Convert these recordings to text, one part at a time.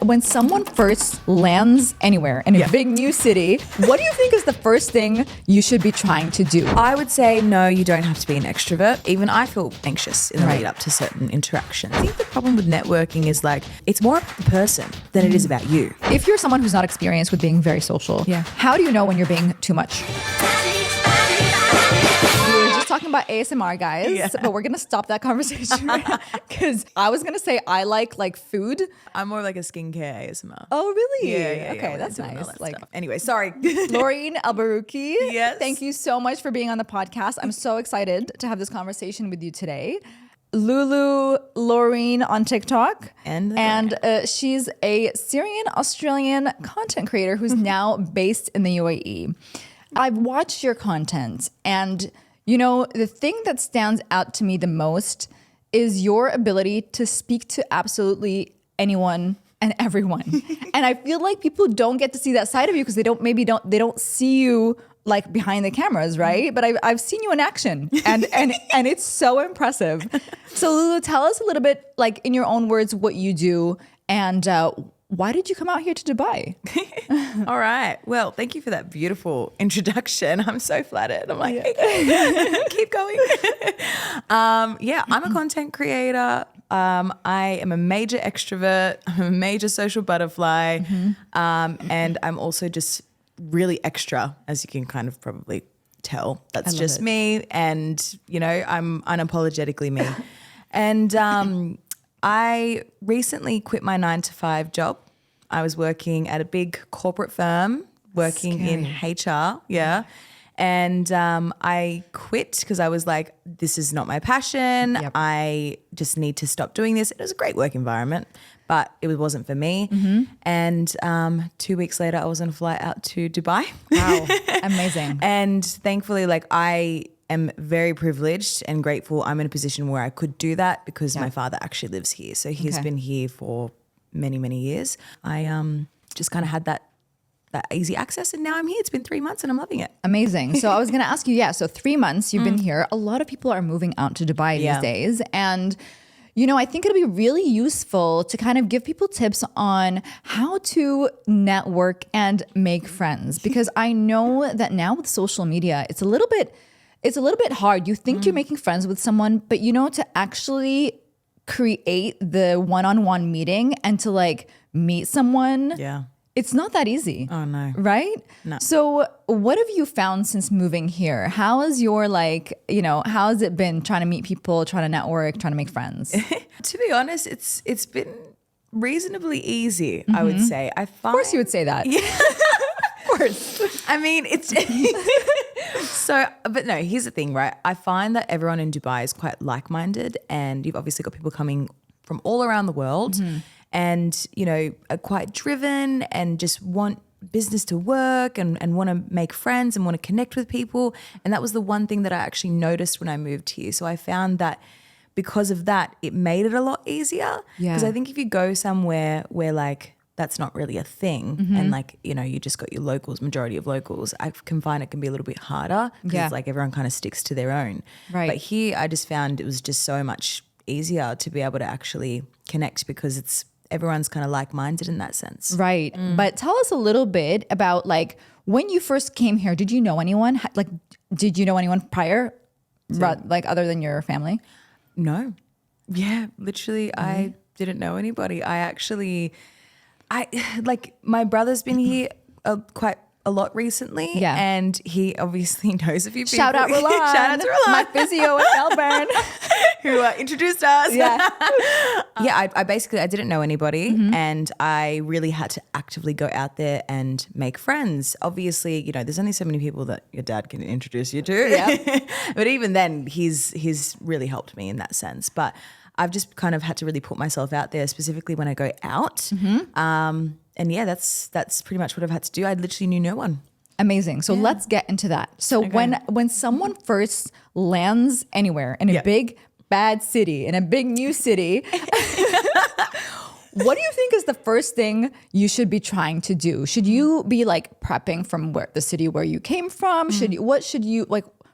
When someone first lands anywhere in a big new city, what do you think is the first thing you should be trying to do? I would say no, you don't have to be an extrovert. Even I feel anxious in the lead up to certain interactions. I think the problem with networking is like it's more about the person than it is about you. If you're someone who's not experienced with being very social, how do you know when you're being too much? We were just talking about ASMR, guys, but we're going to stop that conversation because I was going to say I like food. I'm more like a skincare ASMR. Oh, really? Yeah. Okay, that's nice. Anyway, sorry. Laureen Al Barouki. Yes. Thank you so much for being on the podcast. I'm so excited to have this conversation with you today. Laureen on TikTok. And she's a Syrian-Australian content creator who's now based in the UAE. I've watched your content and the thing that stands out to me the most is your ability to speak to absolutely anyone and everyone. And I feel like people don't get to see that side of you because they don't see you like behind the cameras, right? But I've seen you in action and it's so impressive. So Lulu, tell us a little bit, like in your own words, what you do and why did you come out here to Dubai? All right. Well, thank you for that beautiful introduction. I'm so flattered. I'm like, keep going. I'm a content creator. I am a major extrovert. I'm a major social butterfly. And I'm also just really extra, as you can kind of probably tell. That's just me. And, I'm unapologetically me. And I recently quit my 9-to-5 job. I was working at a big corporate firm, working in HR. Yeah. And I quit because I was like, this is not my passion. Yep. I just need to stop doing this. It was a great work environment, but it wasn't for me. And 2 weeks later, I was on a flight out to Dubai. Wow. Amazing. And thankfully, I am very privileged and grateful I'm in a position where I could do that because my father actually lives here. So he's been here for many, many years. I just kind of had that easy access and now I'm here. It's been 3 months and I'm loving it. Amazing. So I was going to ask you, so 3 months you've been here. A lot of people are moving out to Dubai these days. And I think it'll be really useful to kind of give people tips on how to network and make friends because I know that now with social media, it's a little bit hard. You think you're making friends with someone, but to actually create the one-on-one meeting and to meet someone. Yeah. It's not that easy. Oh no. Right? No. So what have you found since moving here? How is your how has it been trying to meet people, trying to network, trying to make friends? To be honest, it's been reasonably easy, I would say. I find, of course you would say that. Yeah. Of course. I mean, it's but no, here's the thing, right? I find that everyone in Dubai is quite like-minded and you've obviously got people coming from all around the world and, are quite driven and just want business to work and want to make friends and want to connect with people. And that was the one thing that I actually noticed when I moved here. So I found that because of that, it made it a lot easier. Because I think if you go somewhere where that's not really a thing and you just got your locals, majority of locals, I can find it can be a little bit harder because everyone kind of sticks to their own. Right. But here I just found it was just so much easier to be able to actually connect because everyone's kind of like-minded in that sense. Right. But tell us a little bit about when you first came here, did you know anyone? Did you know anyone prior, other than your family? No. Yeah, literally I didn't know anybody. My brother's been here quite a lot recently and he obviously knows a few people. Shout out Roland. Shout out to Roland. My physio in Melbourne. Who introduced us. Yeah. I basically didn't know anybody and I really had to actively go out there and make friends. Obviously, there's only so many people that your dad can introduce you to. Yeah. But even then, he's really helped me in that sense. But I've just kind of had to really put myself out there, specifically when I go out. And that's pretty much what I've had to do. I literally knew no one. Amazing. So let's get into that. So when someone first lands anywhere in a big, bad city, in a big new city, what do you think is the first thing you should be trying to do? Should you be prepping from the city where you came from? What should you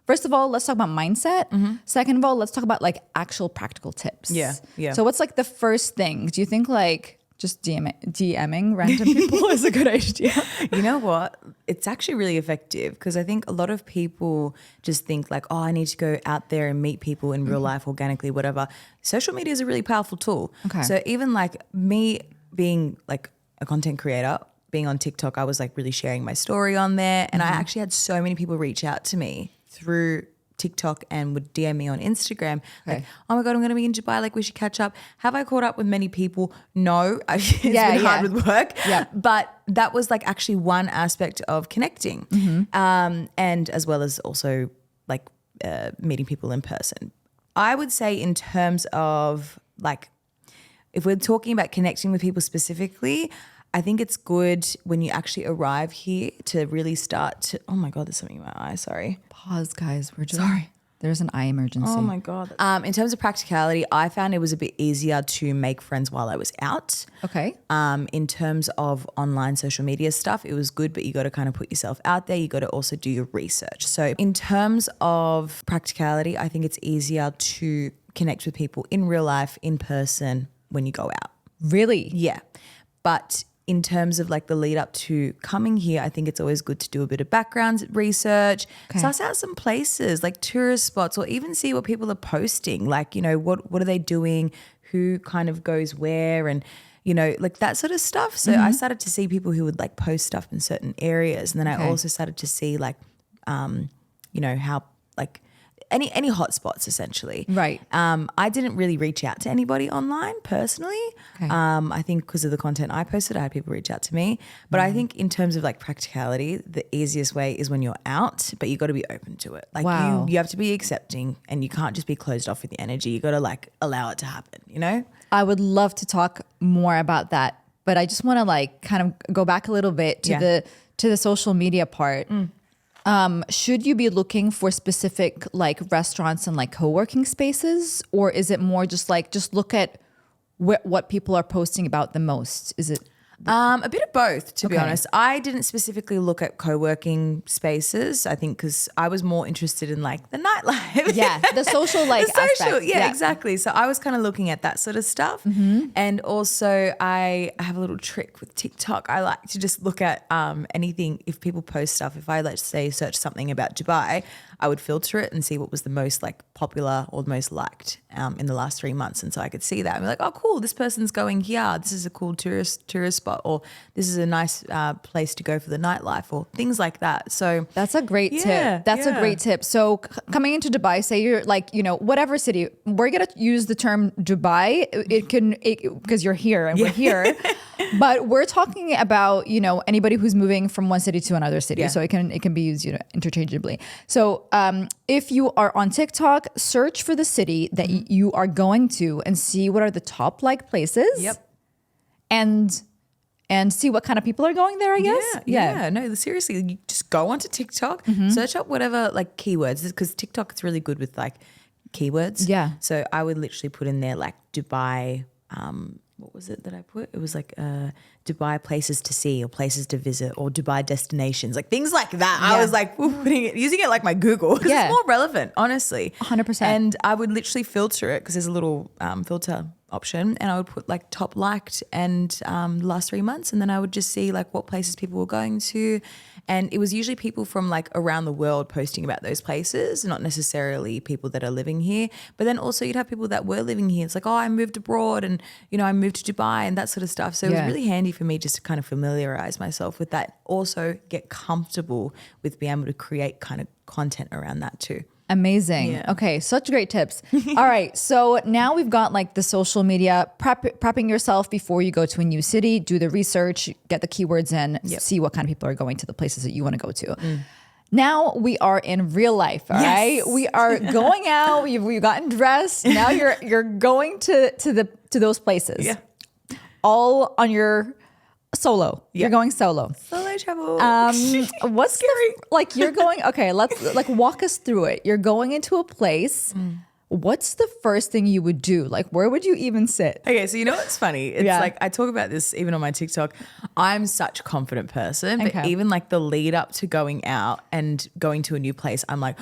First of all, let's talk about mindset. Second of all, let's talk about actual practical tips. Yeah. So what's the first thing? Do you think just DMing random people is a good idea. You know what? It's actually really effective because I think a lot of people just think like, oh, I need to go out there and meet people in real life organically, whatever. Social media is a really powerful tool. Okay. So even like me being like a content creator, being on TikTok, I was like really sharing my story on there. And I actually had so many people reach out to me through TikTok and would DM me on Instagram like, oh my God, I'm going to be in Dubai. Like we should catch up. Have I caught up with many people? No, it's been hard with work. Yeah. But that was like actually one aspect of connecting. And as well as also like meeting people in person. I would say in terms of like, if we're talking about connecting with people specifically, I think it's good when you actually arrive here to really start to, oh my God, there's something in my eye, sorry. Pause, guys. Sorry. There's an eye emergency. Oh my God. In terms of practicality, I found it was a bit easier to make friends while I was out. Okay. In terms of online social media stuff, it was good, but you got to kind of put yourself out there. You got to also do your research. So in terms of practicality, I think it's easier to connect with people in real life, in person, when you go out. Really? Yeah. But in terms of like the lead up to coming here, I think it's always good to do a bit of background research, suss out some places like tourist spots, or even see what people are posting. Like, you know, what are they doing? Who kind of goes where, and, you know, like that sort of stuff. So I started to see people who would like post stuff in certain areas. And then I also started to see like, you know, how like any hotspots essentially. Right. I didn't really reach out to anybody online personally. Okay. I think because of the content I posted, I had people reach out to me. But I think in terms of like practicality, the easiest way is when you're out, but you got to be open to it. Like you have to be accepting, and you can't just be closed off with the energy. You got to like allow it to happen, you know? I would love to talk more about that, but I just want to like kind of go back a little bit to the social media part. Should you be looking for specific like restaurants and like co-working spaces, or is it more just like, just look at what people are posting about the most? Is it? A bit of both, to be honest. I didn't specifically look at co-working spaces, I think, because I was more interested in like the nightlife. Yeah, the social like aspect. Yeah, exactly. So I was kind of looking at that sort of stuff. And also I have a little trick with TikTok. I like to just look at anything, if people post stuff, if I let's say search something about Dubai, I would filter it and see what was the most like popular or the most liked in the last 3 months. And so I could see that and be like, oh, cool, this person's going here. This is a cool tourist spot, or this is a nice place to go for the nightlife, or things like that. So that's a great tip. That's a great tip. So coming into Dubai, say you're like, you know, whatever city, we're going to use the term Dubai. It can, because you're here and we're here, but we're talking about, you know, anybody who's moving from one city to another city. So it can be used, you know, interchangeably. So if you are on TikTok, search for the city that you are going to and see what are the top like places. And see what kind of people are going there, I guess. Yeah. No, seriously, you just go onto TikTok, search up whatever like keywords, because TikTok is really good with like keywords. Yeah. So I would literally put in there like Dubai, what was it that I put? It was like Dubai places to see, or places to visit, or Dubai destinations, like things like that. I was like using it like my Google, because it's more relevant, honestly. 100%. And I would literally filter it, because there's a little filter option, and I would put like top liked and the last 3 months, and then I would just see like what places people were going to, and it was usually people from like around the world posting about those places, not necessarily people that are living here. But then also you'd have people that were living here. It's like, oh, I moved abroad, and you know, I moved to Dubai and that sort of stuff. So it was really handy for me just to kind of familiarize myself with that, also get comfortable with being able to create kind of content around that too. Amazing. Yeah. Okay, such great tips. All right, so now we've got like the social media, prepping yourself before you go to a new city, do the research, get the keywords in, see what kind of people are going to the places that you want to go to. Now we are in real life, all right? We are going out, we've gotten dressed. Now you're going to those places. Yeah. All on your solo. You're going solo. Solo travel. What's scary? Like you're going, okay, let's like walk us through it. You're going into a place. What's the first thing you would do? Like, where would you even sit? Okay, so you know what's funny? It's like, I talk about this even on my TikTok. I'm such a confident person, but even like the lead up to going out and going to a new place, I'm like,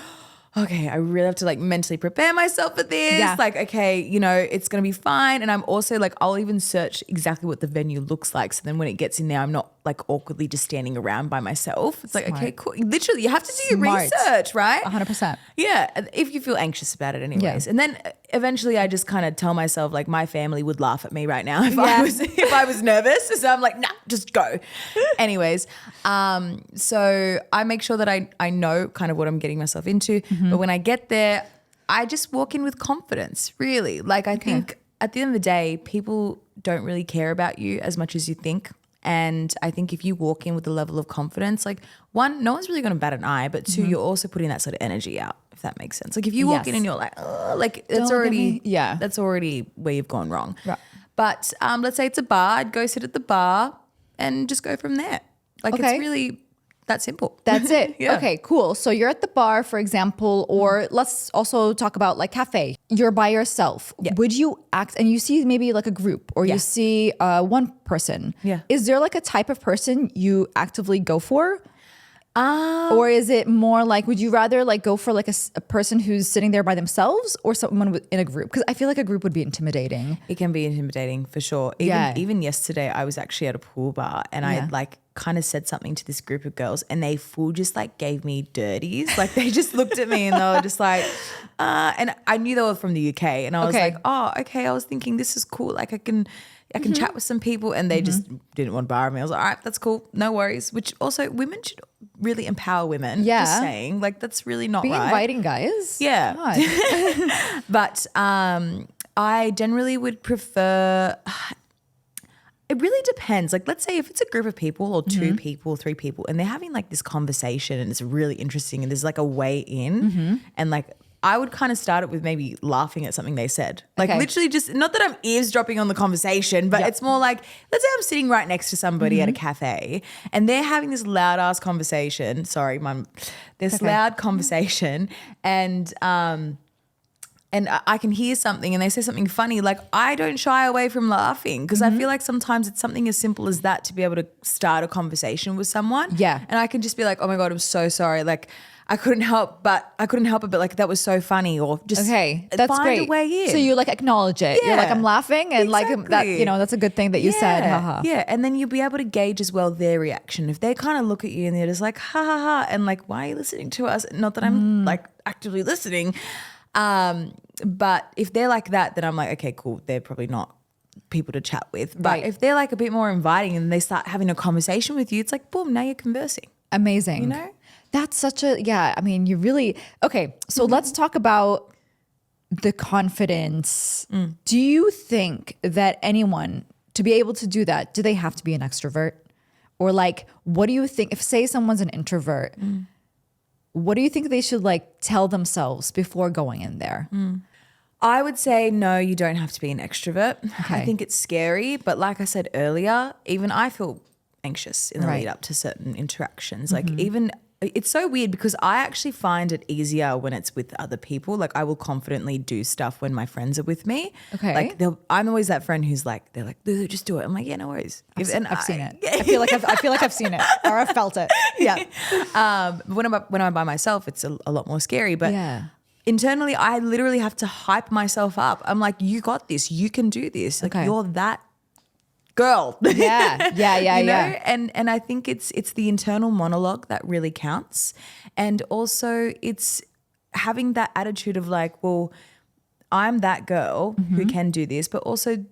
okay, I really have to like mentally prepare myself for this. Yeah. Like, okay, you know, it's going to be fine. And I'm also like, I'll even search exactly what the venue looks like. So then when it gets in there, I'm not like awkwardly just standing around by myself. It's like, Smart. okay, cool. Literally, you have to do your Smart. research, right? 100%. Yeah. If you feel anxious about it anyways. Yeah. And then eventually I just kind of tell myself like my family would laugh at me right now if Yeah. I was nervous. So I'm like, nah, just go. Anyways, so I make sure that I know kind of what I'm getting myself into. But when I get there, I just walk in with confidence, really. Like I think at the end of the day, people don't really care about you as much as you think. And I think if you walk in with a level of confidence, like one, no one's really going to bat an eye, but two, you're also putting that sort of energy out, if that makes sense. Like if you walk in and you're like, oh, like it's Don't already, get me- yeah. that's already where you've gone wrong. Right. But let's say it's a bar, I'd go sit at the bar and just go from there. Like Okay. it's really that simple. That's it. Yeah. Okay, cool. So you're at the bar, for example, or let's also talk about like cafe. You're by yourself. Yeah. Would you act and you see maybe like a group or Yeah. you see one person? Yeah. Is there like a type of person you actively go for? Or is it more like, would you rather like go for like a person who's sitting there by themselves or someone in a group? Because I feel like a group would be intimidating. It can be intimidating for sure. Even yesterday, I was actually at a pool bar and I like kind of said something to this group of girls and they full just like gave me dirties. Like they just looked at me and they were just like, and I knew they were from the UK and I was Okay. like, oh, okay. I was thinking this is cool. Like I can chat with some people and they just didn't want to bar me. I was like, all right, that's cool. No worries. Which also women should really empower women. Yeah. Just saying like, that's really not Be right. inviting guys. Yeah. God. But I generally would prefer. It really depends. Like, let's say if it's a group of people or two people, three people, and they're having like this conversation and it's really interesting and there's like a way in and like I would kind of start it with maybe laughing at something they said. Like literally just, not that I'm eavesdropping on the conversation, but it's more like, let's say I'm sitting right next to somebody at a cafe and they're having this loud ass conversation. Sorry, mum. This loud conversation and I can hear something and they say something funny, like I don't shy away from laughing because I feel like sometimes it's something as simple as that to be able to start a conversation with someone. Yeah. And I can just be like, oh my God, I'm so sorry. Like I couldn't help it, but like that was so funny or just That's find great. a way in. So you like acknowledge it. You're like, Yeah. I'm laughing and like that, Exactly. you know, that's a good thing that you said. Haha. Yeah. And then you'll be able to gauge as well their reaction. If they kind of look at you and they're just like, ha ha ha, and like, why are you listening to us? Not that I'm like actively listening. But if they're like that, then I'm like, okay, cool. They're probably not people to chat with. But Right. if they're like a bit more inviting and they start having a conversation with you, it's like, boom, now you're conversing. Amazing. You know? That's such a, I mean, you really, okay. So let's talk about the confidence. Do you think that anyone, to be able to do that, do they have to be an extrovert? Or like, what do you think, if say someone's an introvert, what do you think they should like tell themselves before going in there? I would say no, you don't have to be an extrovert. Okay. I think it's scary, but like I said earlier, even I feel anxious in the Right. lead up to certain interactions. Like even it's so weird because I actually find it easier when it's with other people. Like I will confidently do stuff when my friends are with me. Okay. Like I'm always that friend who's like, they're like, "Lulu, just do it." I'm like, yeah, no worries. I've seen it. I feel like I've seen it or I've felt it. Yeah. When I'm by myself, it's a lot more scary. But Yeah. internally, I literally have to hype myself up. I'm like, you got this. You can do this. Like Okay. you're that girl. Yeah. You know? And I think it's the internal monologue that really counts. And also it's having that attitude of like, well, I'm that girl who can do this, but also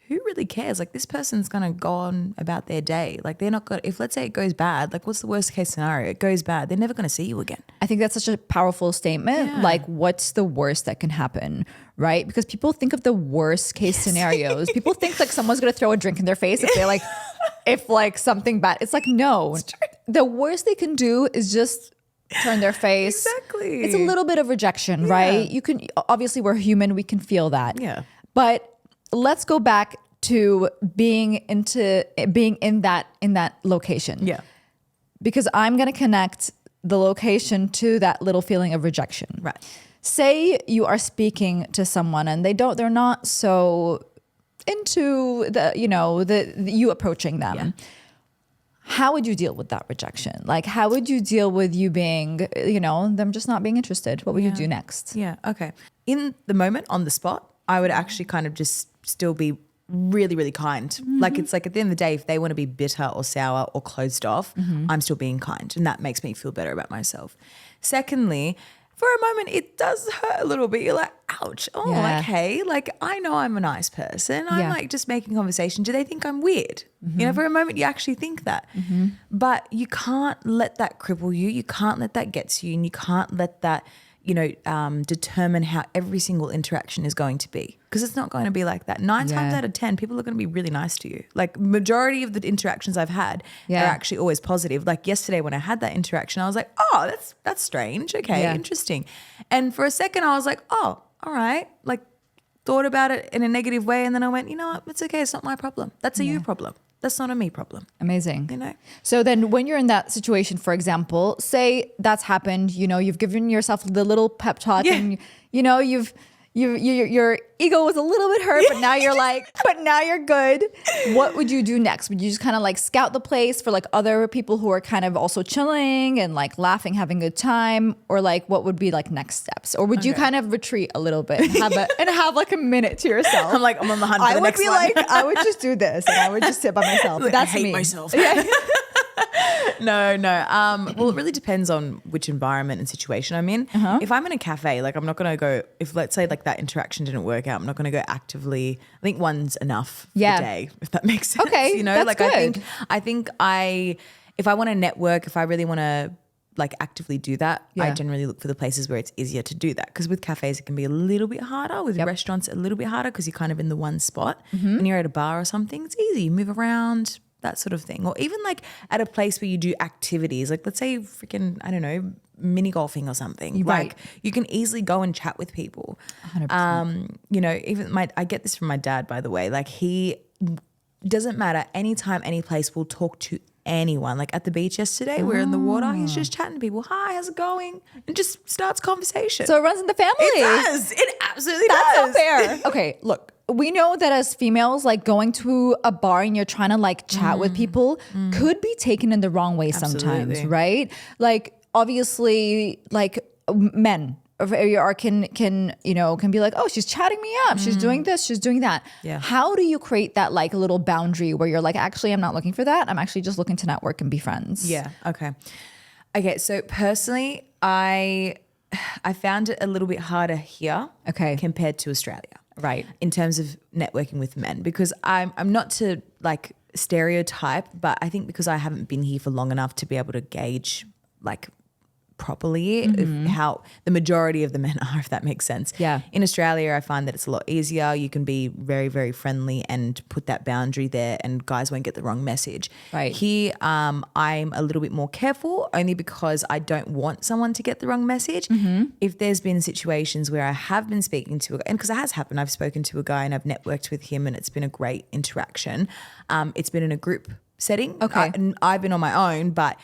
who really cares? Like this person's going to go on about their day. Like they're not going to, if let's say it goes bad, like what's the worst case scenario? It goes bad. They're never going to see you again. I think that's such a powerful statement. Yeah. Like, what's the worst that can happen, right? Because people think of the worst case scenarios. People think like someone's gonna throw a drink in their face if they like, if like something bad. It's like no, the worst they can do is just turn their face. Exactly. It's a little bit of rejection, right? You can obviously we're human. We can feel that. Yeah. But let's go back to being in that location. Yeah. Because I'm going to connect the location to that little feeling of rejection. Right. Say you are speaking to someone and they're not so into you approaching them. Yeah. how would you deal with that rejection? Like, how would you deal with you being, them just not being interested? What would you do next? Yeah. Okay. In the moment, on the spot, I would actually kind of just still be really, really kind. Like, it's like at the end of the day, if they want to be bitter or sour or closed off, I'm still being kind, and that makes me feel better about myself. Secondly, for a moment, it does hurt a little bit. You're like, ouch. Oh, okay. Like, I know I'm a nice person. I'm like just making conversation. Do they think I'm weird? For a moment, you actually think that. But you can't let that cripple you. You can't let that get to you. And you can't let that, determine how every single interaction is going to be. Because it's not going to be like that. 9 times out of 10, people are going to be really nice to you. Like, majority of the interactions I've had are actually always positive. Like yesterday when I had that interaction, I was like, oh, that's strange. Okay, interesting. And for a second I was like, oh, all right. Like, thought about it in a negative way, and then I went, you know what, it's okay. It's not my problem. That's a you problem. That's not a me problem. Amazing. So then when you're in that situation, for example, say that's happened, you've given yourself the little pep talk and, your ego was a little bit hurt, but now you're good. What would you do next? Would you just kind of like scout the place for like other people who are kind of also chilling and like laughing, having a good time? Or like, what would be like next steps? Or would you kind of retreat a little bit and have like a minute to yourself? I'm like, I'm on the hunt for the next one. I would just do this and I would just sit by myself. Like, That's I hate me. myself. No. Well, it really depends on which environment and situation I'm in. If I'm in a cafe, like I'm not going to go, if let's say like that interaction didn't work out, I'm not going to go actively. I think one's enough for the day, if that makes sense. Okay, that's like good. I think if I want to network, if I really want to like actively do that, I generally look for the places where it's easier to do that. Because with cafes, it can be a little bit harder. With restaurants, a little bit harder because you're kind of in the one spot. When you're at a bar or something, it's easy. You move around, that sort of thing. Or even like at a place where you do activities, like let's say freaking, I don't know, mini golfing or something. Right. Like you can easily go and chat with people. 100%. Even I get this from my dad, by the way. Like, he doesn't matter, anytime, any place, will talk to anyone. Like at the beach yesterday, we're in the water, he's just chatting to people. Hi, how's it going? And just starts conversation. So it runs in the family. It does. It absolutely does. That's not fair. Okay, look. We know that as females, like going to a bar and you're trying to like chat with people could be taken in the wrong way sometimes, right? Like obviously, like men can be like, oh, she's chatting me up, she's doing this, she's doing that. Yeah. How do you create that like little boundary where you're like, actually, I'm not looking for that. I'm actually just looking to network and be friends. Yeah. Okay. So personally, I found it a little bit harder here compared to Australia. Right. In terms of networking with men, because I'm not to like stereotype, but I think because I haven't been here for long enough to be able to gauge like properly how the majority of the men are, if that makes sense. Yeah. In Australia, I find that it's a lot easier. You can be very, very friendly and put that boundary there, and guys won't get the wrong message. Right. Here, I'm a little bit more careful, only because I don't want someone to get the wrong message. If there's been situations where I have been speaking to a guy, and because it has happened, I've spoken to a guy and I've networked with him and it's been a great interaction. It's been in a group setting. And I've been on my own, but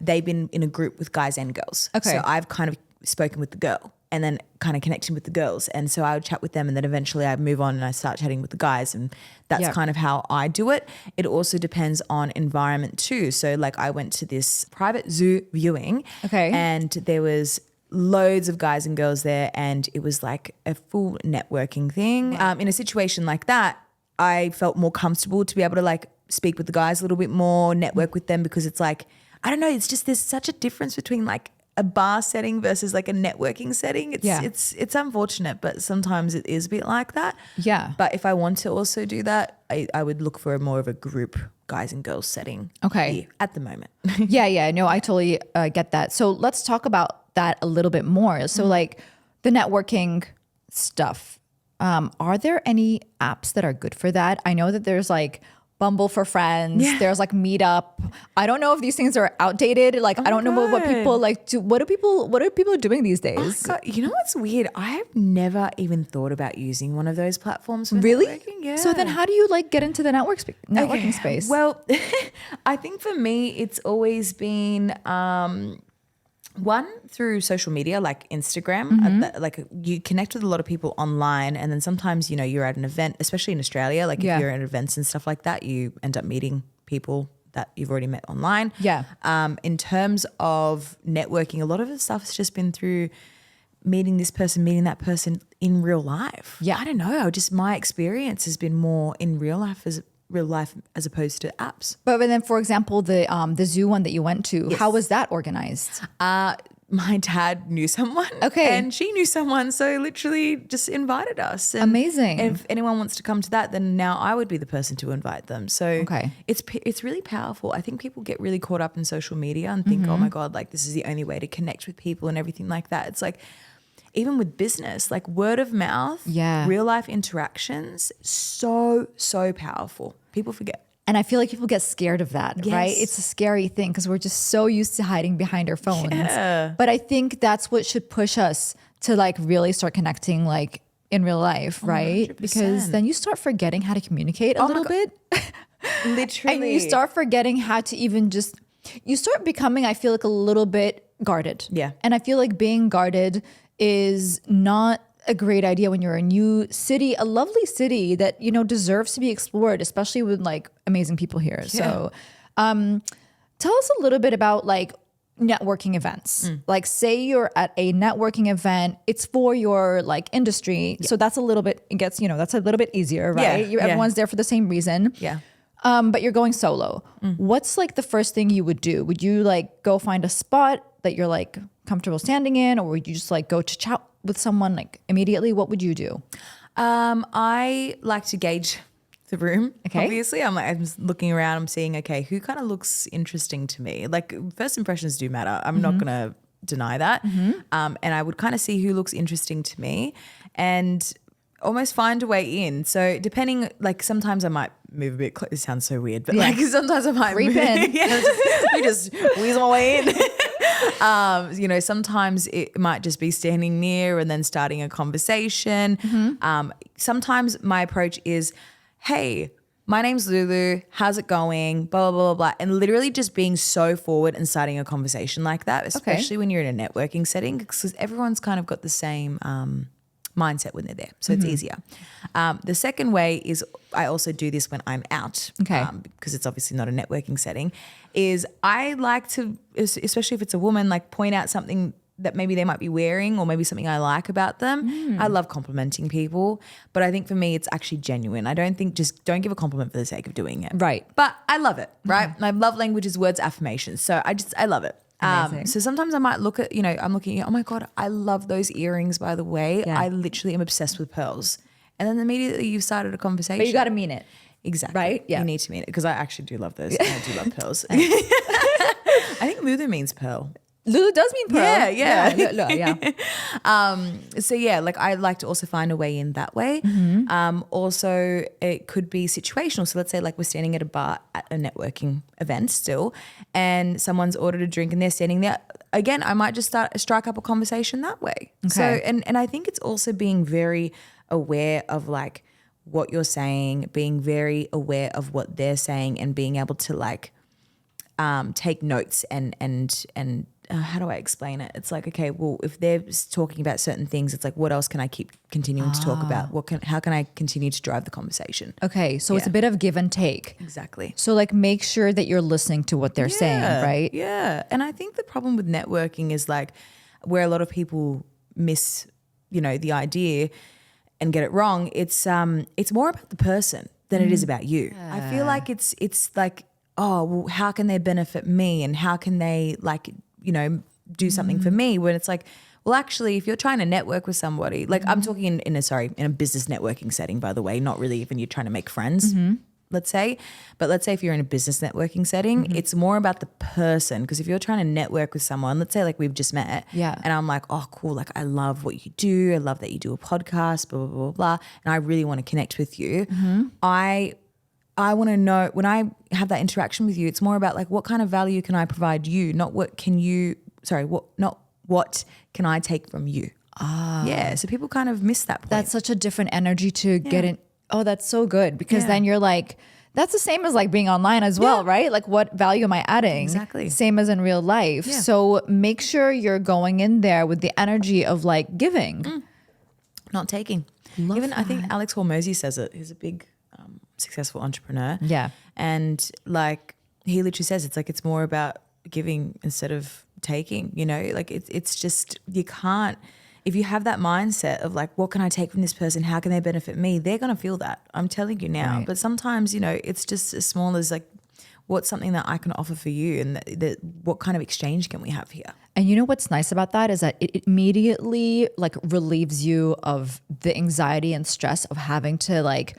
they've been in a group with guys and girls. So I've kind of spoken with the girl and then kind of connecting with the girls. And so I would chat with them, and then eventually I move on and I start chatting with the guys. And that's kind of how I do it. It also depends on environment too. So like I went to this private zoo viewing and there was loads of guys and girls there, and it was like a full networking thing. In a situation like that, I felt more comfortable to be able to like speak with the guys a little bit more, network with them, because it's like, I don't know, it's just there's such a difference between like a bar setting versus like a networking setting. It's unfortunate, but sometimes it is a bit like that. Yeah. But if I want to also do that, I would look for more of a group guys and girls setting. Okay. At the moment. Yeah. No, I totally get that. So let's talk about that a little bit more. So like the networking stuff, are there any apps that are good for that? I know that there's like Bumble for Friends. Yeah. There's like Meetup. I don't know if these things are outdated. Like, I don't know what people like do. What are people doing these days? Oh God, you know what's weird? I have never even thought about using one of those platforms for really? networking. Yeah. So then how do you like get into the networking space? Well, I think for me, it's always been, one, through social media like Instagram. Like you connect with a lot of people online, and then sometimes, you're at an event, especially in Australia, like if you're at events and stuff like that, you end up meeting people that you've already met online. Yeah. In terms of networking, a lot of the stuff has just been through meeting this person, meeting that person in real life. Yeah. I don't know. Just my experience has been more in real life as opposed to apps. But then, for example, the zoo one that you went to, how was that organized? My dad knew someone. Okay. And she knew someone. So literally just invited us. And Amazing. if anyone wants to come to that, then now I would be the person to invite them. So it's really powerful. I think people get really caught up in social media and think, oh my God, like this is the only way to connect with people and everything like that. It's like, even with business, like word of mouth, real life interactions, so powerful. People forget. And I feel like people get scared of that, right? It's a scary thing because we're just so used to hiding behind our phones. Yeah. But I think that's what should push us to like really start connecting like in real life, right? 100%. Because then you start forgetting how to communicate a little bit. Literally. And you start forgetting how to even you start becoming, I feel like, a little bit guarded. Yeah. And I feel like being guarded is not a great idea when you're a new city, a lovely city that, you know, deserves to be explored, especially with like amazing people here. So tell us a little bit about like networking events. Like say you're at a networking event, it's for your like industry. So that's a little bit, that's a little bit easier, right? Everyone's there for the same reason. Yeah. But you're going solo. What's like the first thing you would do? Would you like go find a spot that you're like comfortable standing in, or would you just like go to chat with someone like immediately? What would you do? I like to gauge the room. Okay. Obviously, I'm just looking around. I'm seeing, okay, who kind of looks interesting to me? Like first impressions do matter. I'm not gonna deny that. And I would kind of see who looks interesting to me, and almost find a way in. So depending, like sometimes I might move a bit. It sounds so weird, but like sometimes I might creep in. just weasel my way in. Sometimes it might just be standing near and then starting a conversation. Sometimes my approach is, hey, my name's Lulu. How's it going? Blah, blah, blah, blah. And literally just being so forward and starting a conversation like that, especially when you're in a networking setting, because everyone's kind of got the same mindset when they're there. So it's easier. The second way is I also do this when I'm out, because it's obviously not a networking setting, is I like to, especially if it's a woman, like point out something that maybe they might be wearing or maybe something I like about them. I love complimenting people, but I think for me it's actually genuine. I don't think don't give a compliment for the sake of doing it. Right. But I love it, right? My love language is words, affirmations. So I love it. So sometimes I might look at, I'm looking at, oh my God, I love those earrings, by the way. I literally am obsessed with pearls. And then immediately you've started a conversation. But you got to mean it. Exactly. Right? Yeah. You need to mean it because I actually do love those. I do love pearls. I think Lulu means pearl. Lulu does mean pearl. Yeah. So yeah, like I like to also find a way in that way. Also, it could be situational. So let's say like we're standing at a bar at a networking event still, and someone's ordered a drink and they're standing there. Again, I might just strike up a conversation that way. Okay. So and I think it's also being very aware of like what you're saying, being very aware of what they're saying, and being able to like take notes and how do I explain it? It's like, okay, well, if they're talking about certain things, it's like, what else can I keep continuing to talk about? How can I continue to drive the conversation? Okay, so it's a bit of give and take. Exactly. So like make sure that you're listening to what they're saying, right? Yeah. And I think the problem with networking is like where a lot of people miss, the idea and get it wrong. It's more about the person than it is about you. Yeah. I feel like it's like, oh, well, how can they benefit me, and how can they like, do something for me, when it's like, well, actually, if you're trying to network with somebody, like I'm talking in a business networking setting, by the way, not really even you're trying to make friends, let's say. But let's say if you're in a business networking setting, it's more about the person. Because if you're trying to network with someone, let's say like we've just met, and I'm like, oh, cool, like I love what you do. I love that you do a podcast, blah, blah, blah, blah. And I really want to connect with you. I want to know, when I have that interaction with you, it's more about like what kind of value can I provide you, not what can I take from you. Yeah, so people kind of miss that point. That's such a different energy to get in. Oh, that's so good, because then you're like, that's the same as like being online as well, right? Like what value am I adding? Exactly. Same as in real life. Yeah. So make sure you're going in there with the energy of like giving. Not taking. I think Alex Hormozy says it. He's a big successful entrepreneur. Yeah. And like he literally says it's like it's more about giving instead of taking, you know, like it's just you can't, if you have that mindset of like, what can I take from this person? How can they benefit me? They're going to feel that. I'm telling you now. Right. But sometimes, you know, it's just as small as like, what's something that I can offer for you, and what kind of exchange can we have here? And you know what's nice about that is that it immediately like relieves you of the anxiety and stress of having to like,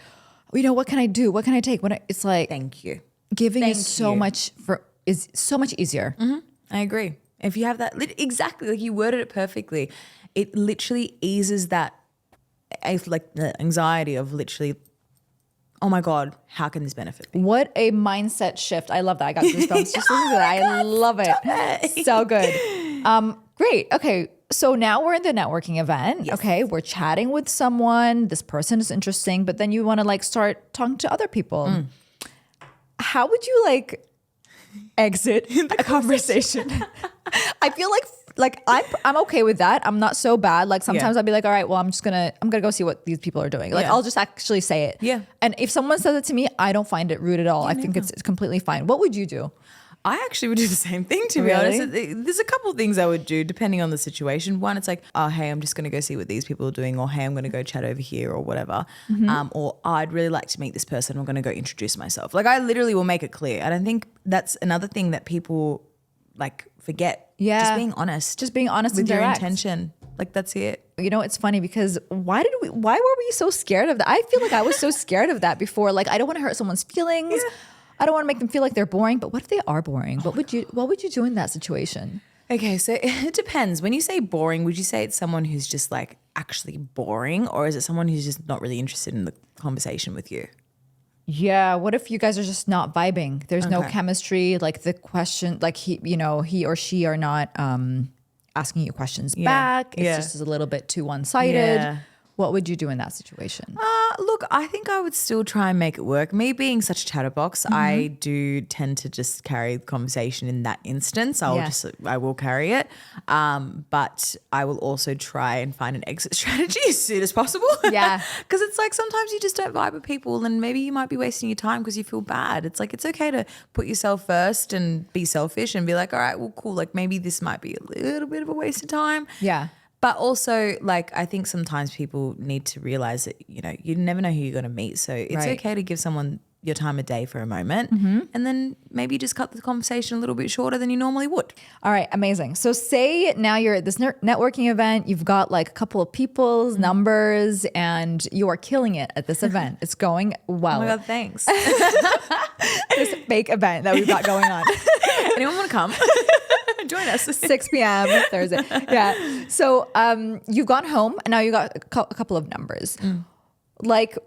you know, what can I do? What can I take? It's like Thank you. giving Thank is so you. much easier. I agree. If you have that, exactly, like you worded it perfectly. It literally eases that, like the anxiety of literally, oh my God, how can this benefit me? What a mindset shift. I love that. I got goosebumps just listening to that. I love it. So good. Great. Okay. So now we're in the networking event. Yes. Okay. We're chatting with someone. This person is interesting, but then you want to like start talking to other people. How would you like exit a conversation? I feel like I'm okay with that. I'm not so bad. Like sometimes I'll be like, all right, well, I'm gonna go see what these people are doing. Like I'll just actually say it. Yeah. And if someone says it to me, I don't find it rude at all. I think it's completely fine. What would you do? I actually would do the same thing, to be Really? honest. There's a couple of things I would do depending on the situation. One, it's like, oh, hey, I'm just going to go see what these people are doing, or hey, I'm going to go chat over here or whatever. Or I'd really like to meet this person. I'm going to go introduce myself. Like I literally will make it clear. And I think that's another thing that people like forget. Yeah. Just being honest. Just being honest with and your direct. intention. Like that's it. You know, it's funny because why were we so scared of that? I feel like I was so scared of that before. Like I don't want to hurt someone's feelings. Yeah. I don't want to make them feel like they're boring, but what if they are boring? What would you do in that situation? Okay, so it depends. When you say boring, would you say it's someone who's just like actually boring, or is it someone who's just not really interested in the conversation with you? Yeah. What if you guys are just not vibing? There's no Okay. chemistry. Like the question, like he or she are not asking you questions back. It's just a little bit too one-sided. Yeah. What would you do in that situation? Look, I think I would still try and make it work. Me being such a chatterbox, I do tend to just carry the conversation in that instance. I will carry it. But I will also try and find an exit strategy as soon as possible. Yeah. Because it's like sometimes you just don't vibe with people, and maybe you might be wasting your time because you feel bad. It's like it's okay to put yourself first and be selfish and be like, all right, well, cool. Like maybe this might be a little bit of a waste of time. Yeah. But also, like, I think sometimes people need to realize that, you know, you never know who you're going to meet. So it's Right. okay to give someone your time of day for a moment, and then maybe just cut the conversation a little bit shorter than you normally would. All right, amazing. So say now you're at this networking event, you've got like a couple of people's numbers and you are killing it at this event. It's going well. Oh my God, thanks. This fake event that we've got going on. Anyone want to come? Join us. 6 p.m. Thursday. Yeah. So you've gone home and now you got a couple of numbers. Like,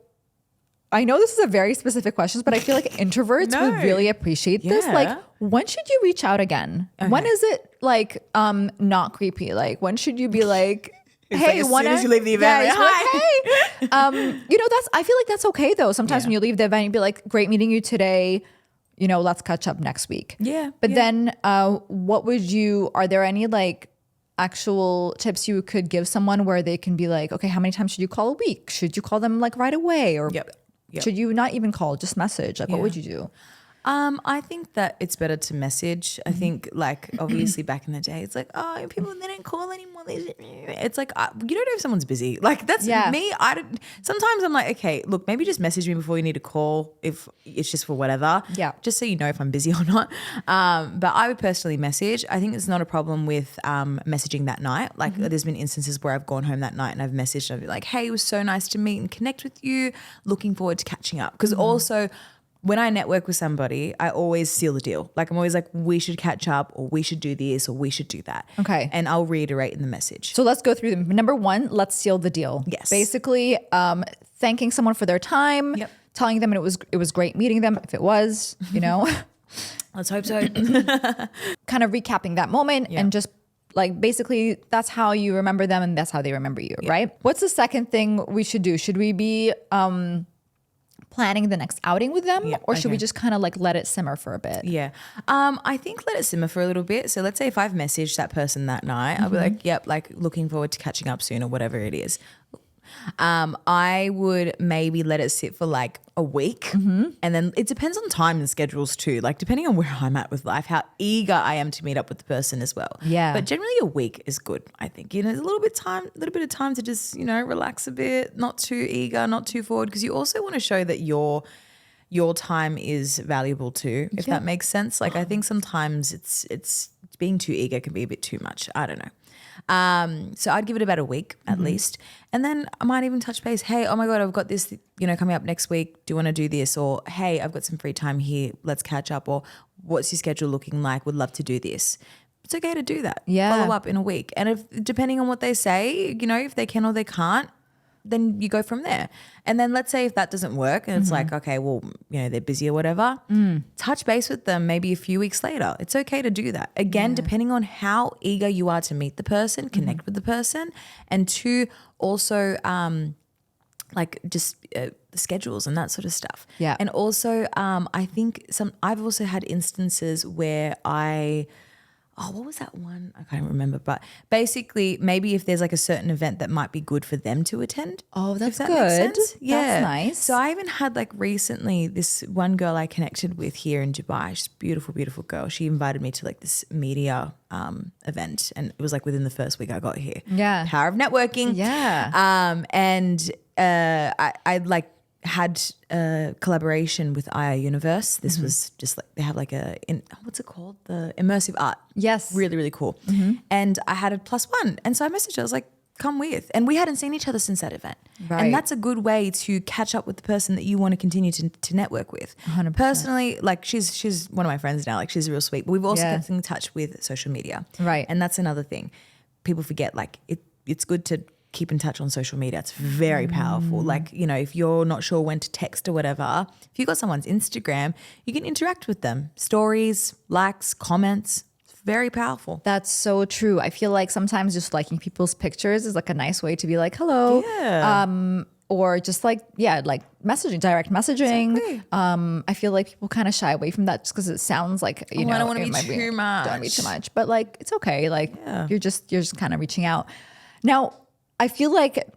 I know this is a very specific question, but I feel like introverts No. would really appreciate this. Yeah. Like, when should you reach out again? When is it like not creepy? Like, when should you be like, It's hey, like as soon as you leave the event, yeah, like, hey. You know, I feel like that's okay though. Sometimes Yeah. when you leave the event, you'd be like, great meeting you today. You know, let's catch up next week. Yeah, But yeah. then are there any like actual tips you could give someone where they can be like, okay, how many times should you call a week? Should you call them like right away? Or Yep. should you not even call, just message? Like, what would you do? I think that it's better to message. I think, like, obviously back in the day, it's like, oh, people, they don't call anymore. It's like, you don't know if someone's busy. Like, that's me. Sometimes I'm like, okay, look, maybe just message me before you need to call if it's just for whatever. Yeah. Just so you know if I'm busy or not. But I would personally message. I think it's not a problem with messaging that night. Like, there's been instances where I've gone home that night and I've messaged and I've been like, hey, it was so nice to meet and connect with you. Looking forward to catching up. Because also, when I network with somebody, I always seal the deal. Like I'm always like, we should catch up, or we should do this, or we should do that. Okay. And I'll reiterate in the message. So let's go through them. Number one, let's seal the deal. Yes. Basically, thanking someone for their time, Yep. telling them it was great meeting them, if it was, you know, Let's hope so. kind of recapping that moment and just like basically that's how you remember them and that's how they remember you, right? What's the second thing we should do? Should we be planning the next outing with them, or should we just kind of like let it simmer for a bit? Yeah. I think let it simmer for a little bit. So let's say if I've messaged that person that night, I'll be like, yep, like looking forward to catching up soon or whatever it is. I would maybe let it sit for like a week. And then it depends on time and schedules too. Like depending on where I'm at with life, how eager I am to meet up with the person as well. Yeah. But generally a week is good, I think. You know, a little bit of time to just, you know, relax a bit, not too eager, not too forward, because you also want to show that your time is valuable too, if that makes sense. Like I think sometimes it's being too eager can be a bit too much. I don't know. So I'd give it about a week at least. And then I might even touch base. Hey, oh my God, I've got this, you know, coming up next week. Do you want to do this? Or, hey, I've got some free time here. Let's catch up. Or what's your schedule looking like? Would love to do this. It's okay to do that. Yeah. Follow up in a week. And if depending on what they say, you know, if they can or they can't, then you go from there. And then let's say if that doesn't work and it's like, okay, well, you know, they're busy or whatever, touch base with them maybe a few weeks later. It's okay to do that. Again, depending on how eager you are to meet the person, connect with the person, and two, also like just schedules and that sort of stuff. Yeah. And also I think I've also had instances where what was that one? I can't remember. But basically, maybe if there's like a certain event that might be good for them to attend. Oh, that's if that good. Makes sense. Yeah. That's nice. So I even had like recently this one girl I connected with here in Dubai. She's a beautiful, beautiful girl. She invited me to like this media event, and it was like within the first week I got here. Yeah. Power of networking. Yeah. And I like had a collaboration with IR Universe. This was just like, they have like what's it called? The immersive art. Yes. Really, really cool. And I had a +1. And so I messaged her, I was like, come with. And we hadn't seen each other since that event. Right. And that's a good way to catch up with the person that you want to continue to network with. 100%. Personally, like she's one of my friends now, like she's real sweet, but we've also kept in touch with social media. Right. And that's another thing. People forget, like it's good to keep in touch on social media. It's very powerful. Like, you know, if you're not sure when to text or whatever, if you've got someone's Instagram, you can interact with them. Stories, likes, comments. It's very powerful. That's so true. I feel like sometimes just liking people's pictures is like a nice way to be like, hello. Yeah. Or just like, like messaging, direct messaging. Exactly. I feel like people kind of shy away from that just because it sounds like, you know, I don't want to it be might too much. Don't want to be too much. But like, it's okay. Like you're just kind of reaching out. Now, I feel like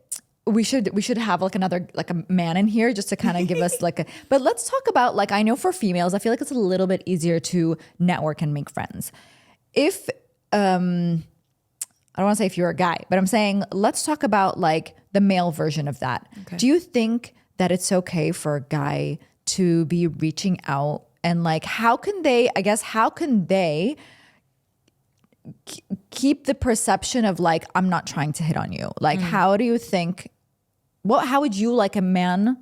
we should have like a man in here just to kind of give us like but let's talk about, like, I know for females, I feel like it's a little bit easier to network and make friends. If, I don't want to say if you're a guy, but I'm saying, let's talk about like the male version of that. Okay. Do you think that it's okay for a guy to be reaching out, and like, how can they keep the perception of like, I'm not trying to hit on you? Like, how do you think, how would you like a man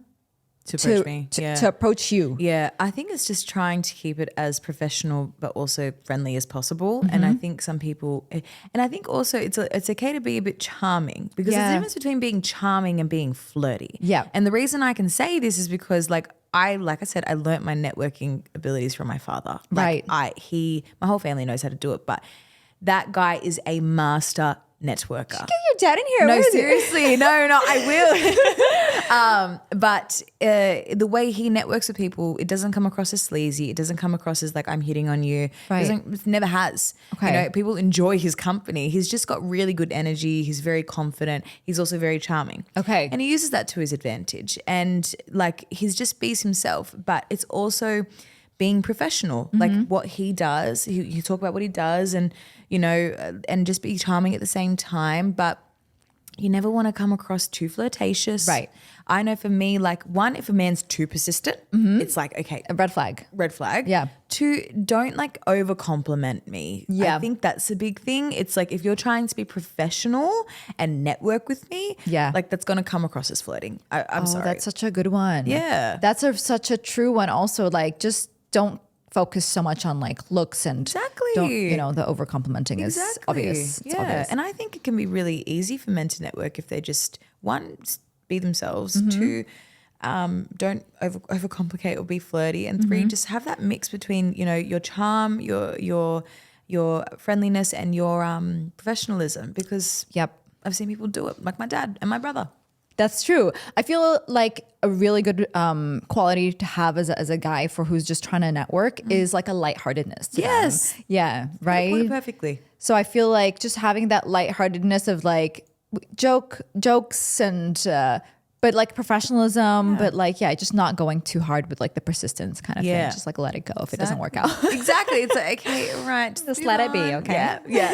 to approach me? To approach you? Yeah, I think it's just trying to keep it as professional but also friendly as possible. And I think some people, and I think also it's okay to be a bit charming, because there's a difference between being charming and being flirty. Yeah. And the reason I can say this is because like I said, I learnt my networking abilities from my father. Like, Right. My whole family knows how to do it, but that guy is a master networker. Get your dad in here. No, Where is he? seriously. No, I will. But the way he networks with people, it doesn't come across as sleazy. It doesn't come across as like I'm hitting on you. Right. It never has. Okay. You know, people enjoy his company. He's just got really good energy. He's very confident. He's also very charming. Okay. And he uses that to his advantage. And like, he's just bees himself. But it's also being professional, like what he does. You talk about what he does, and you know, and just be charming at the same time. But you never want to come across too flirtatious. Right. I know for me, like, one, if a man's too persistent, it's like, okay, A red flag. red flag. Yeah. Two, don't like over compliment me. Yeah. I think that's a big thing. It's like, if you're trying to be professional and network with me, like, that's going to come across as flirting. I'm sorry. That's such a good one. Yeah. That's such a true one also. Like, just don't focus so much on like looks and don't, you know, the over complimenting is obvious. It's obvious. And I think it can be really easy for men to network if they just, one, be themselves, two, don't overcomplicate or be flirty, and three, just have that mix between, you know, your charm, your friendliness, and your professionalism. Because I've seen people do it, like my dad and my brother. That's true. I feel like a really good quality to have as a guy for who's just trying to network is like a lightheartedness to them. Yeah, right? Put it perfectly. So I feel like just having that lightheartedness of like, jokes and but like professionalism, but like just not going too hard with like the persistence kind of thing. Just like let it go if it doesn't work out. Exactly. It's like, okay, right. Just let it be, okay? Yeah.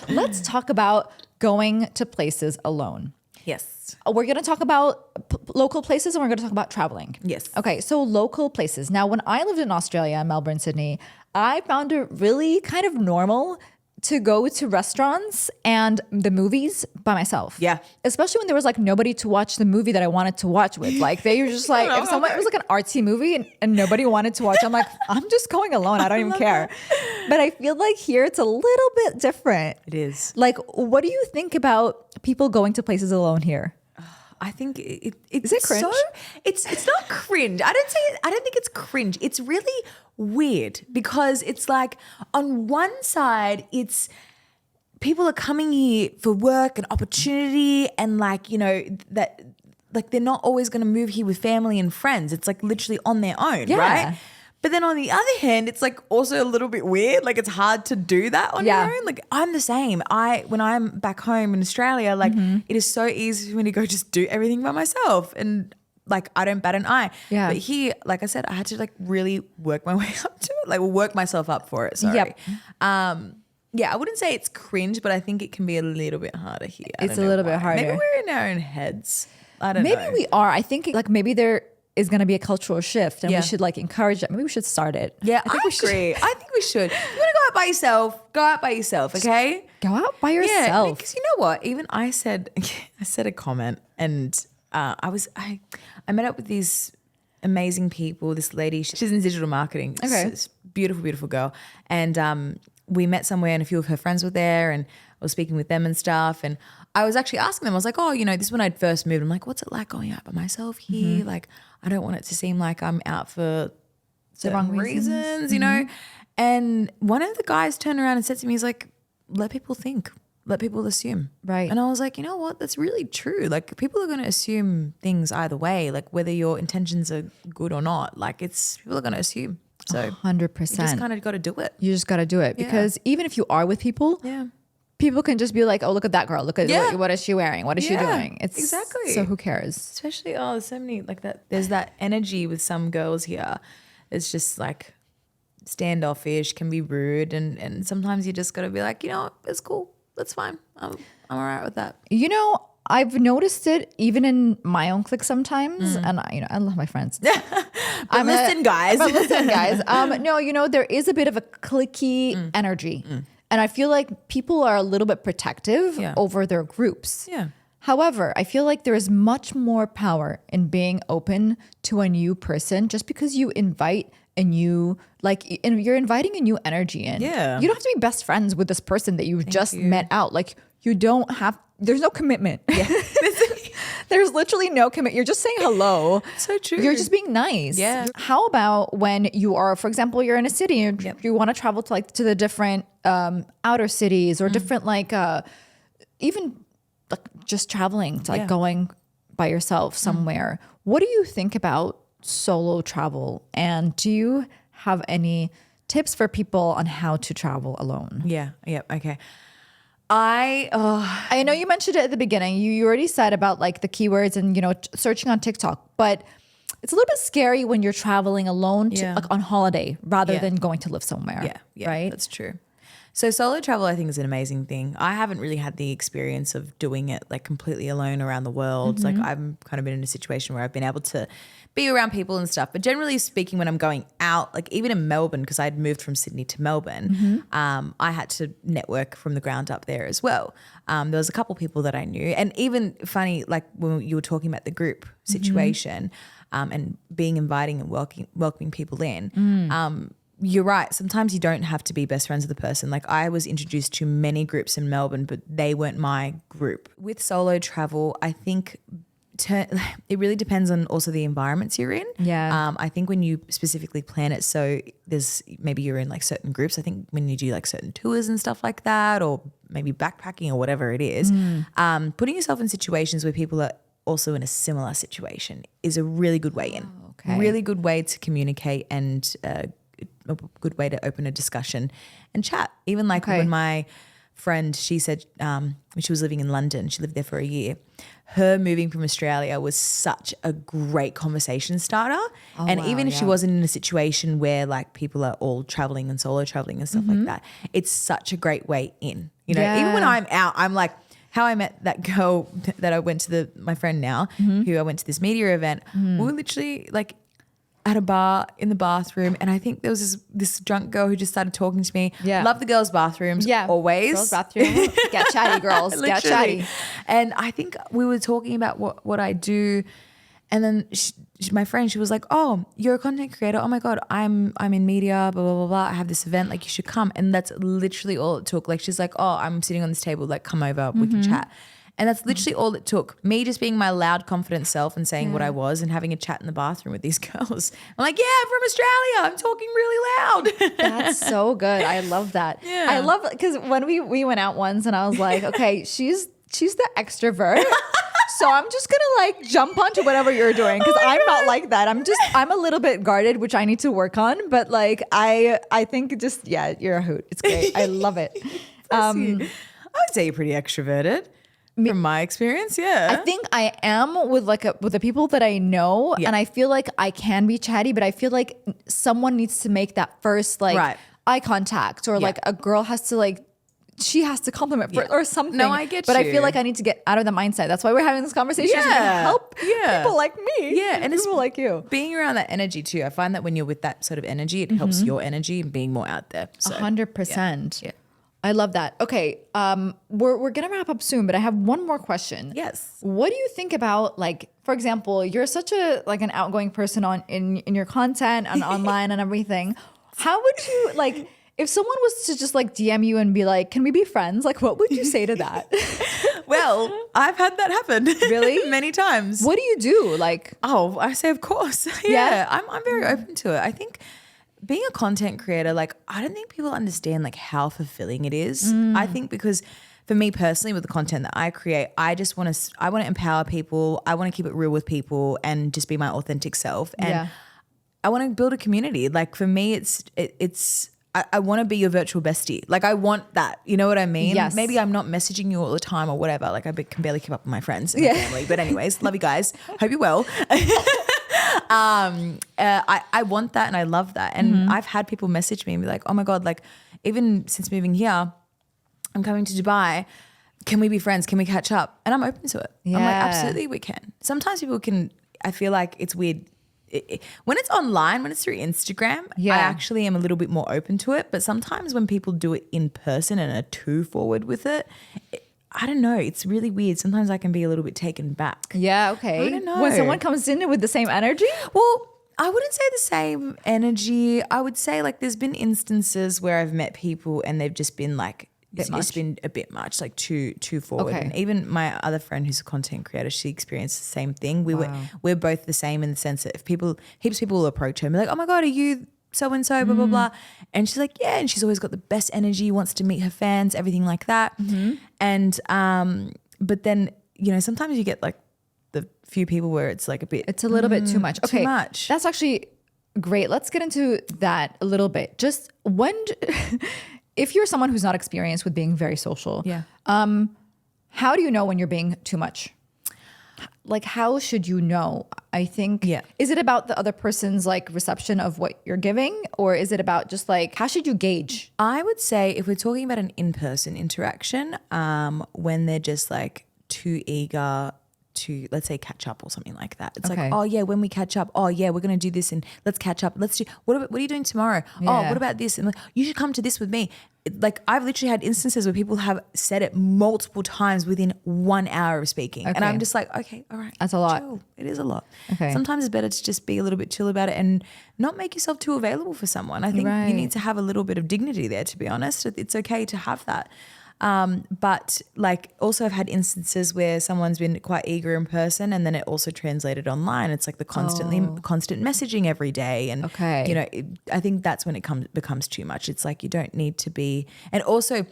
Let's talk about going to places alone. Yes. We're going to talk about local places and we're going to talk about traveling. Yes. Okay, so local places. Now, when I lived in Australia, Melbourne, Sydney, I found it really kind of normal to go to restaurants and the movies by myself. Yeah. Especially when there was like nobody to watch the movie that I wanted to watch with. Like they were just like, if someone, it was like an artsy movie and nobody wanted to watch, I'm like, I'm just going alone. I don't even care. But I feel like here it's a little bit different. It is. Like, what do you think about people going to places alone here? I think it's Is it cringe? It's not cringe. I don't think it's cringe. It's really weird because it's like on one side it's people are coming here for work and opportunity and like, you know, that like they're not always going to move here with family and friends. It's like literally on their own, right? But then on the other hand, it's like also a little bit weird. Like it's hard to do that on your own. Like I'm the same. When I'm back home in Australia, like it is so easy for me to go just do everything by myself. And like I don't bat an eye. Yeah. But here, like I said, I had to like really work my way up to it. Like work myself up for it. Sorry. Yep. Yeah, I wouldn't say it's cringe, but I think it can be a little bit harder here. It's a little bit harder. Maybe we're in our own heads. I don't know. Maybe we are. I think like maybe there is going to be a cultural shift and we should like encourage it. Maybe we should start it. Yeah, I agree. I think we should. If you want to go out by yourself, go out by yourself, okay? Go out by yourself. Yeah, because you know what? Even I said a comment and I met up with these amazing people, this lady, she's in digital marketing. Okay. This beautiful, beautiful girl. And we met somewhere and a few of her friends were there and I was speaking with them and stuff. And I was actually asking them, I was like, oh, you know, this is when I'd first moved. I'm like, what's it like going out by myself here? Like, I don't want it to seem like I'm out for the wrong reasons, you know? And one of the guys turned around and said to me, he's like, let people think, let people assume. Right. And I was like, you know what? That's really true. Like people are going to assume things either way, like whether your intentions are good or not, like people are going to assume. So 100%. you just kind of got to do it. You just got to do it because even if you are with people, people can just be like, oh, look at that girl. Look at what is she wearing? What is she doing? It's exactly. So who cares? Especially, there's so many like that. There's that energy with some girls here. It's just like standoffish, can be rude. And sometimes you just got to be like, you know, it's cool. That's fine. I'm all right with that. You know, I've noticed it even in my own clique sometimes. And I love my friends. Listen, guys. No, you know, there is a bit of a cliquey energy. And I feel like people are a little bit protective over their groups. Yeah. However, I feel like there is much more power in being open to a new person just because you invite a new, like, and you're inviting a new energy in. Yeah. You don't have to be best friends with this person that you've just met out. Like, you don't have, there's no commitment. Yeah. There's literally no commitment. You're just saying hello. So true. You're just being nice. Yeah. How about when you are, for example, you're in a city and you want to travel to like to the different outer cities or different like even like just traveling to like going by yourself somewhere. What do you think about solo travel? And do you have any tips for people on how to travel alone? Yeah. Okay. I know you mentioned it at the beginning. You already said about like the keywords and, you know, searching on TikTok, but it's a little bit scary when you're traveling alone to, like on holiday rather than going to live somewhere. Yeah, right. That's true. So solo travel, I think, is an amazing thing. I haven't really had the experience of doing it like completely alone around the world. Like I've kind of been in a situation where I've been able to be around people and stuff. But generally speaking, when I'm going out, like even in Melbourne, because I'd moved from Sydney to Melbourne, I had to network from the ground up there as well. There was a couple people that I knew. And even funny, like when you were talking about the group situation and being inviting and welcoming people in, you're right. Sometimes you don't have to be best friends with the person. Like I was introduced to many groups in Melbourne, but they weren't my group. With solo travel, I think it really depends on also the environments you're in. Yeah. I think when you specifically plan it, so maybe you're in like certain groups. I think when you do like certain tours and stuff like that, or maybe backpacking or whatever it is, putting yourself in situations where people are also in a similar situation is a really good way in. Okay. Really good way to communicate and a good way to open a discussion and chat. Even like when my friend, she said when she was living in London, she lived there for a year, her moving from Australia was such a great conversation starter. And wow, even if she yeah. wasn't in a situation where like people are all traveling and solo traveling and stuff like that, it's such a great way in. You know, even when Yeah. I'm out, I'm like, how I met that girl that I went to my friend now, who I went to this media event, we were literally like at a bar in the bathroom, and I think there was this drunk girl who just started talking to me. Yeah. Love the girls' bathrooms, always. Girls' bathroom. Get chatty, girls. Get Literally. chatty. And I think we were talking about what I do, and then my friend, she was like, "Oh, you're a content creator. Oh my god, I'm in media. Blah blah blah blah. I have this event. Like, you should come." And that's literally all it took. Like, she's like, "Oh, I'm sitting on this table. Like, come over. We can chat." And that's literally all it took. Me just being my loud, confident self and saying what I was and having a chat in the bathroom with these girls. I'm like, yeah, I'm from Australia. I'm talking really loud. That's so good. I love that. Yeah. I love, because when we went out once and I was like, okay, she's the extrovert. So I'm just gonna like jump onto whatever you're doing, because I'm not like that. I'm a little bit guarded, which I need to work on. But like I think just, yeah, you're a hoot. It's great. I love it. I would say you're pretty extroverted from my experience. Yeah. I think I am with the people that I know, Yeah. and I feel like I can be chatty, but I feel like someone needs to make that first Right. eye contact, or like a girl has to she has to compliment first or something. No, I get But I you. feel like I need to get out of the mindset. That's why we're having this conversation. To help people like me. Yeah, and it's people like you. being around that energy too. I find that when you're with that sort of energy, it helps your energy and being more out there. So 100%. yeah. I love that. Okay, we're gonna wrap up soon, but I have one more question. Yes. What do you think about, like, for example, you're such an outgoing person in your content and online and everything. How would you, like, if someone was to just like DM you and be like, "Can we be friends?" Like, what would you say to that? Well, I've had that happen. Really? Many times. What do you do? Like, Oh, I say of course. Yeah? I'm very open to it. I think being a content creator, like, I don't think people understand like how fulfilling it is. I think because for me personally, with the content that I create, I want to empower people. I want to keep it real with people and just be my authentic self. And I want to build a community. Like, for me, I want to be your virtual bestie. Like, I want that. You know what I mean? Yes. Maybe I'm not messaging you all the time or whatever. Like, I can barely keep up with my friends and my family. But anyways, love you guys. Hope you're well. I want that and I love that. And I've had people message me and be like, "Oh my God, like, even since moving here, I'm coming to Dubai. Can we be friends? Can we catch up?" And I'm open to it. I'm like, absolutely we can. Sometimes people can, I feel like it's weird. When it's online, when it's through Instagram, I actually am a little bit more open to it. But sometimes when people do it in person and are too forward with it, I don't know. It's really weird. Sometimes I can be a little bit taken back. yeah, okay. I don't know. When someone comes in with the same energy? Well, I wouldn't say the same energy. I would say, like, there's been instances where I've met people and they've just been like, it's been a bit much, like too forward. Okay. And even my other friend who's a content creator, she experienced the same thing. We're both the same in the sense that if heaps of people will approach her and be like, "Oh my God, are you so-and-so, blah, blah, blah." And she's like, yeah. And she's always got the best energy, wants to meet her fans, everything like that. And, but then, you know, sometimes you get like the few people where it's like It's a little bit too much. Okay. Too much. That's actually great. Let's get into that a little bit. Just if you're someone who's not experienced with being very social, how do you know when you're being too much? Like, how should you know? I think, is it about the other person's like reception of what you're giving, or is it about just like, how should you gauge? I would say if we're talking about an in-person interaction, when they're just like too eager to, let's say, catch up or something like that. It's like, "Oh yeah, when we catch up, oh yeah, we're going to do this and let's catch up. Let's do, what are you doing tomorrow? Oh, what about this? And like, you should come to this with me." Like, I've literally had instances where people have said it multiple times within 1 hour of speaking. And I'm just like, okay, all right. That's a lot. Chill. It is a lot. Okay. Sometimes it's better to just be a little bit chill about it and not make yourself too available for someone. I think you need to have a little bit of dignity there, to be honest. It's okay to have that. But like, also I've had instances where someone's been quite eager in person and then it also translated online. It's like the constant messaging every day. And, you know, I think that's when it becomes too much. It's like, you don't need to be, and also,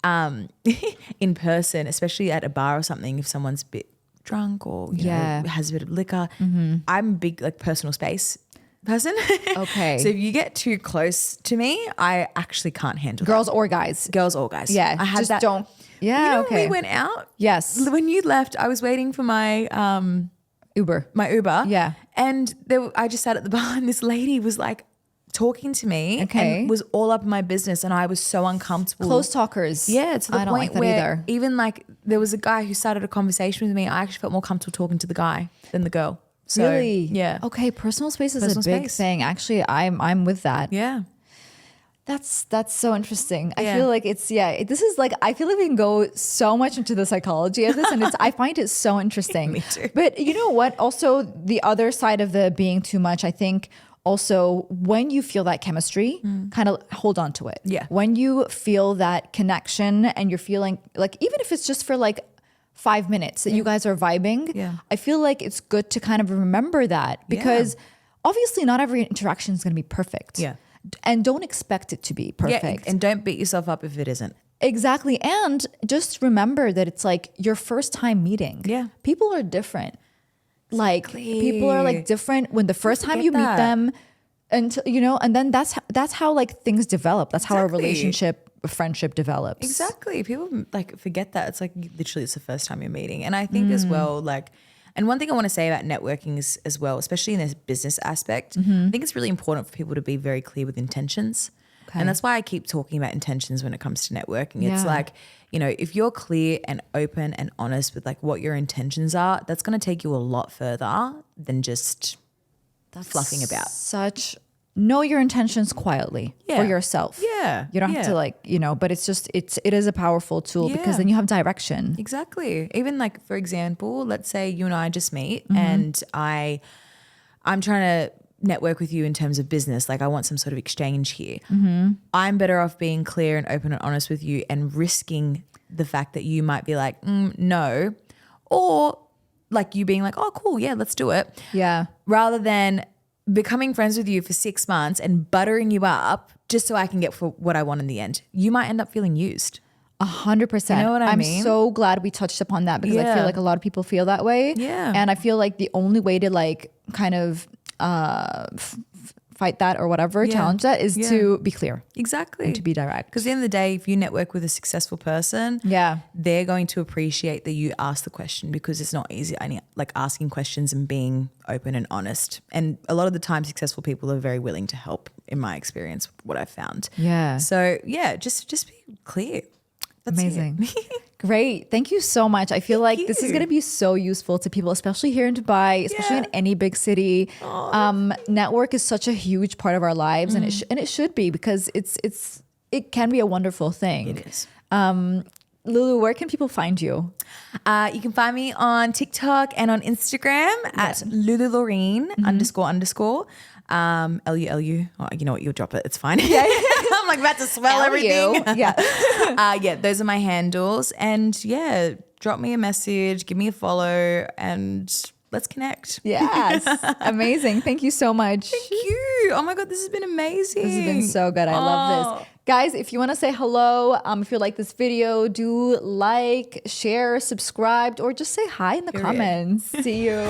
in person, especially at a bar or something, if someone's a bit drunk or, you know, has a bit of liquor, I'm big, like, personal space. person. Okay. So if you get too close to me, I actually can't handle Girls or guys. Girls or guys. Yeah. I had just that. don't. Yeah. You know, okay. when we went out. Yes. When you left, I was waiting for my Uber. Yeah. And I just sat at the bar, and this lady was like talking to me, Okay. and was all up in my business, and I was so uncomfortable. Close talkers. Yeah, to the I don't point like that where either. even like there was a guy who started a conversation with me. I actually felt more comfortable talking to the guy than the girl. So, Really? Yeah. Okay. Personal space is Personal a big space. thing. Actually, I'm with that. Yeah. That's so interesting. I Yeah. feel like this is like, I feel like we can go so much into the psychology of this, and I find it so interesting. Me too. But you know what? Also, the other side of the being too much, I think also when you feel that chemistry, kind of hold on to it. Yeah. When you feel that connection and you're feeling like, even if it's just for like 5 minutes that you guys are vibing, Yeah. I feel like it's good to kind of remember that, because obviously not every interaction is going to be perfect. Yeah. And don't expect it to be perfect. Yeah, and don't beat yourself up if it isn't. Exactly. And just remember that it's like your first time meeting. Yeah. People are different. Like people are like different when the first time you meet that. them, until and then that's how like things develop. That's how a Exactly. relationship, a friendship develops. Exactly. People like forget that. It's like literally it's the first time you're meeting. And I think as well, like, and one thing I want to say about networking is as well, especially in this business aspect, I think it's really important for people to be very clear with intentions. Okay. And that's why I keep talking about intentions when it comes to networking. It's Yeah. like, if you're clear and open and honest with like what your intentions are, that's going to take you a lot further than just fluffing about. Know your intentions quietly for Yeah. yourself. Yeah. You don't have to like, but it's just, it is a powerful tool because Yeah. then you have direction. Exactly. Even like, for example, let's say you and I just meet and I'm trying to network with you in terms of business. Like I want some sort of exchange here. I'm better off being clear and open and honest with you and risking the fact that you might be like, no, or like you being like, oh, cool. Yeah, let's do it. Yeah. Rather than becoming friends with you for 6 months and buttering you up just so I can get for what I want in the end. You might end up feeling used. 100%. You know what I I'm mean? so glad we touched upon that because I Yeah. feel like a lot of people feel that way. Yeah. And I feel like the only way to like kind of fight that or whatever, challenge that is to be clear. Exactly. And to be direct. Because at the end of the day, if you network with a successful person, Yeah. they're going to appreciate that you ask the question because it's not easy. Like asking questions and being open and honest. And a lot of the time, successful people are very willing to help. In my experience, what I've found. Yeah. So yeah, just be clear. That's Amazing. it. Great. Thank you so much. I feel like this is you. going to be so useful to people, especially here in Dubai, especially in any big city. Network is such a huge part of our lives and it should be because it can be a wonderful thing. It is. Lulu, where can people find you? You can find me on TikTok and on Instagram at Lulu Laureen _ LULU. Oh, you know what? You'll drop it. It's fine. I'm like about to swell everything. Yeah. Those are my handles. And yeah, drop me a message, give me a follow, and let's connect. Yes. Amazing. Thank you so much. Thank you. Oh my God, this has been amazing. This has been so good. I love this. Guys, if you want to say hello, if you like this video, do like, share, subscribe, or just say hi in the comments. See you.